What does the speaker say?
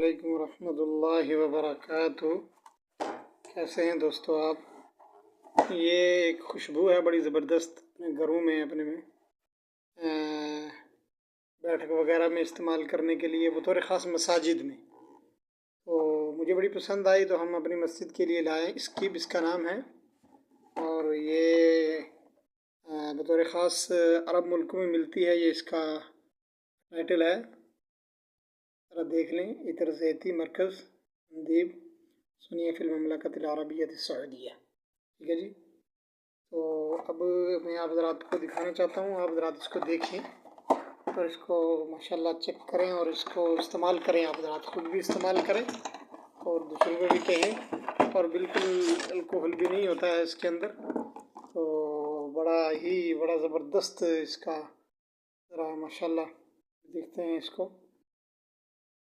वालेकुम रहमतुल्लाहि वबरकातुहू। कैसे हैं दोस्तों आप। ये एक खुशबू है बड़ी ज़बरदस्त, अपने घरों में अपने में बैठक वगैरह में इस्तेमाल करने के लिए, बतौर ख़ास मसाजिद में। तो मुझे बड़ी पसंद आई तो हम अपनी मस्जिद के लिए लाए। स्किप इसका नाम है और ये बतौर ख़ास अरब मुल्कों में मिलती है। ये इसका टाइटल है, ज़रा देख लें। इतर ज़ैती मरकज़ मंदीब सुनिए फ़िल ममलकत अल अरबिय्यत सऊदिया। ठीक है जी। तो अब मैं आप ज़रात को दिखाना चाहता हूँ, आप ज़रात इसको देखें और इसको माशाल्लाह चेक करें और इसको इस्तेमाल करें। आप ज़रात खुद भी इस्तेमाल करें और दूसरों को भी कहें। और बिल्कुल अल्कोहल भी नहीं होता है इसके अंदर। तो बड़ा ज़बरदस्त इसका ज़रा माशाल्लाह देखते हैं इसको।